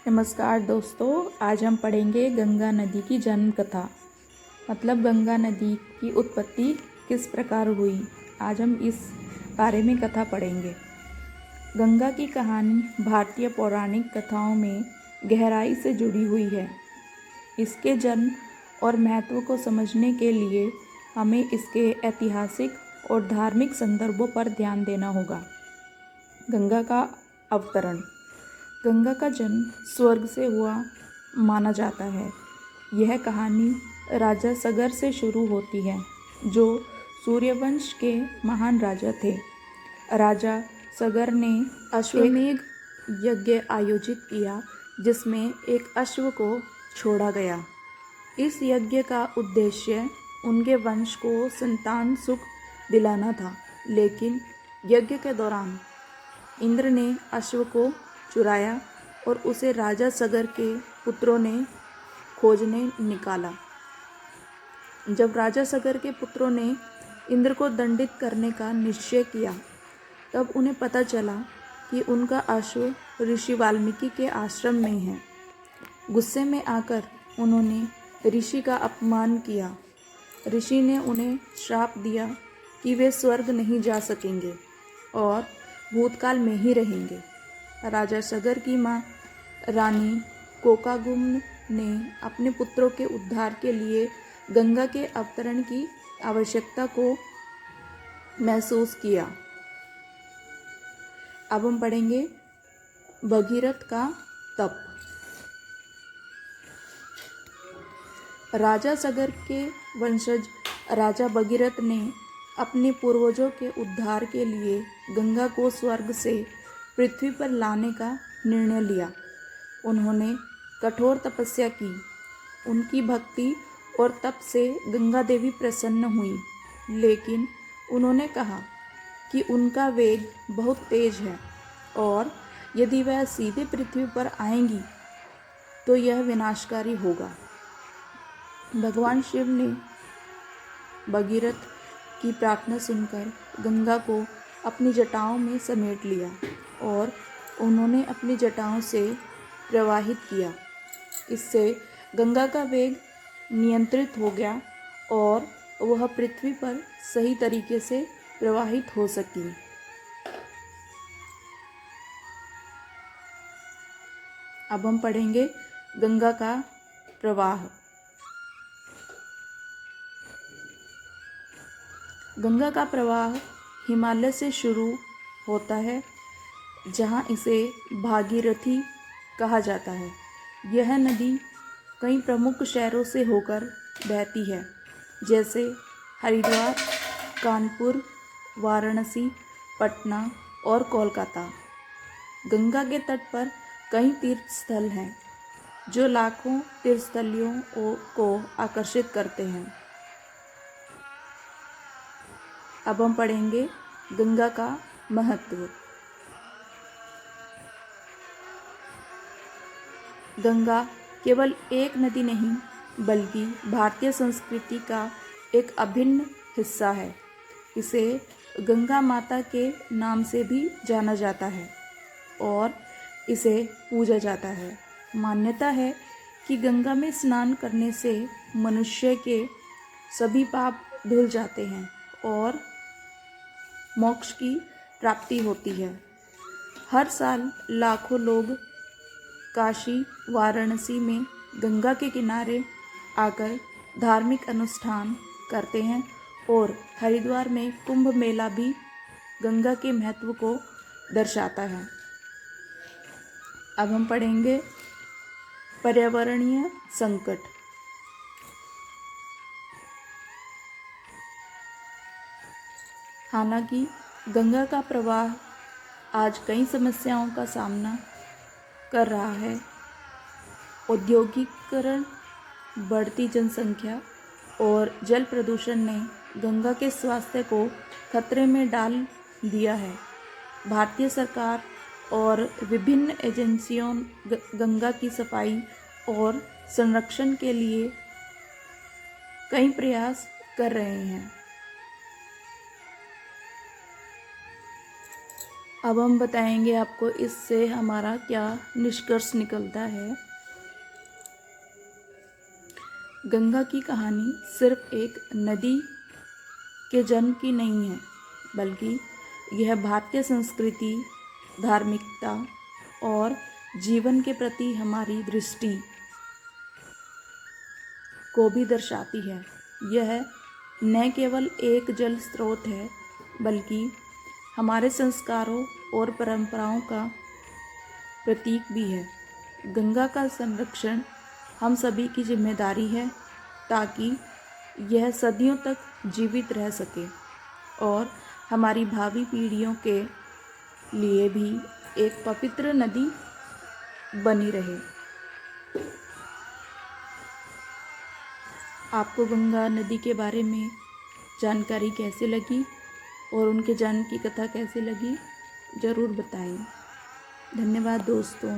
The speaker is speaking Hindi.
नमस्कार दोस्तों, आज हम पढ़ेंगे गंगा नदी की जन्म कथा। मतलब गंगा नदी की उत्पत्ति किस प्रकार हुई। आज हम इस बारे में कथा पढ़ेंगे। गंगा की कहानी भारतीय पौराणिक कथाओं में गहराई से जुड़ी हुई है। इसके जन्म और महत्व को समझने के लिए हमें इसके ऐतिहासिक और धार्मिक संदर्भों पर ध्यान देना होगा। गंगा का अवतरण। गंगा का जन्म स्वर्ग से हुआ माना जाता है। यह कहानी राजा सगर से शुरू होती है, जो सूर्यवंश के महान राजा थे। राजा सगर ने अश्वमेध यज्ञ आयोजित किया, जिसमें एक अश्व को छोड़ा गया। इस यज्ञ का उद्देश्य उनके वंश को संतान सुख दिलाना था, लेकिन यज्ञ के दौरान इंद्र ने अश्व को चुराया और उसे राजा सगर के पुत्रों ने खोजने निकाला। जब राजा सगर के पुत्रों ने इंद्र को दंडित करने का निश्चय किया, तब उन्हें पता चला कि उनका अश्व ऋषि वाल्मीकि के आश्रम में है। गुस्से में आकर उन्होंने ऋषि का अपमान किया। ऋषि ने उन्हें श्राप दिया कि वे स्वर्ग नहीं जा सकेंगे और भूतकाल में ही रहेंगे। राजा सगर की माँ रानी कोकागुम्न ने अपने पुत्रों के उद्धार के लिए गंगा के अवतरण की आवश्यकता को महसूस किया। अब हम पढ़ेंगे भगीरथ का तप। राजा सगर के वंशज राजा भगीरथ ने अपने पूर्वजों के उद्धार के लिए गंगा को स्वर्ग से पृथ्वी पर लाने का निर्णय लिया। उन्होंने कठोर तपस्या की। उनकी भक्ति और तप से गंगा देवी प्रसन्न हुई, लेकिन उन्होंने कहा कि उनका वेग बहुत तेज है और यदि वह सीधे पृथ्वी पर आएंगी तो यह विनाशकारी होगा। भगवान शिव ने भगीरथ की प्रार्थना सुनकर गंगा को अपनी जटाओं में समेट लिया और उन्होंने अपनी जटाओं से प्रवाहित किया। इससे गंगा का वेग नियंत्रित हो गया और वह पृथ्वी पर सही तरीके से प्रवाहित हो सकी। अब हम पढ़ेंगे गंगा का प्रवाह। गंगा का प्रवाह हिमालय से शुरू होता है, जहाँ इसे भागीरथी कहा जाता है। यह नदी कई प्रमुख शहरों से होकर बहती है, जैसे हरिद्वार, कानपुर, वाराणसी, पटना और कोलकाता। गंगा के तट पर कई तीर्थ स्थल हैं, जो लाखों तीर्थस्थलियों को आकर्षित करते हैं। अब हम पढ़ेंगे गंगा का महत्व। गंगा केवल एक नदी नहीं, बल्कि भारतीय संस्कृति का एक अभिन्न हिस्सा है। इसे गंगा माता के नाम से भी जाना जाता है और इसे पूजा जाता है। मान्यता है कि गंगा में स्नान करने से मनुष्य के सभी पाप धुल जाते हैं और मोक्ष की प्राप्ति होती है। हर साल लाखों लोग काशी, वाराणसी में गंगा के किनारे आकर धार्मिक अनुष्ठान करते हैं और हरिद्वार में कुंभ मेला भी गंगा के महत्व को दर्शाता है। अब हम पढ़ेंगे पर्यावरणीय संकट। हालांकि गंगा का प्रवाह आज कई समस्याओं का सामना कर रहा है। औद्योगिकीकरण, बढ़ती जनसंख्या और जल प्रदूषण ने गंगा के स्वास्थ्य को खतरे में डाल दिया है। भारतीय सरकार और विभिन्न एजेंसियों गंगा की सफाई और संरक्षण के लिए कई प्रयास कर रहे हैं। अब हम बताएंगे आपको इससे हमारा क्या निष्कर्ष निकलता है। गंगा की कहानी सिर्फ एक नदी के जन्म की नहीं है, बल्कि यह भारतीय संस्कृति, धार्मिकता और जीवन के प्रति हमारी दृष्टि को भी दर्शाती है। यह न केवल एक जल स्रोत है, बल्कि हमारे संस्कारों और परंपराओं का प्रतीक भी है। गंगा का संरक्षण हम सभी की जिम्मेदारी है, ताकि यह सदियों तक जीवित रह सके और हमारी भावी पीढ़ियों के लिए भी एक पवित्र नदी बनी रहे। आपको गंगा नदी के बारे में जानकारी कैसे लगी और उनके जन्म की कथा कैसे लगी, ज़रूर बताएं। धन्यवाद दोस्तों।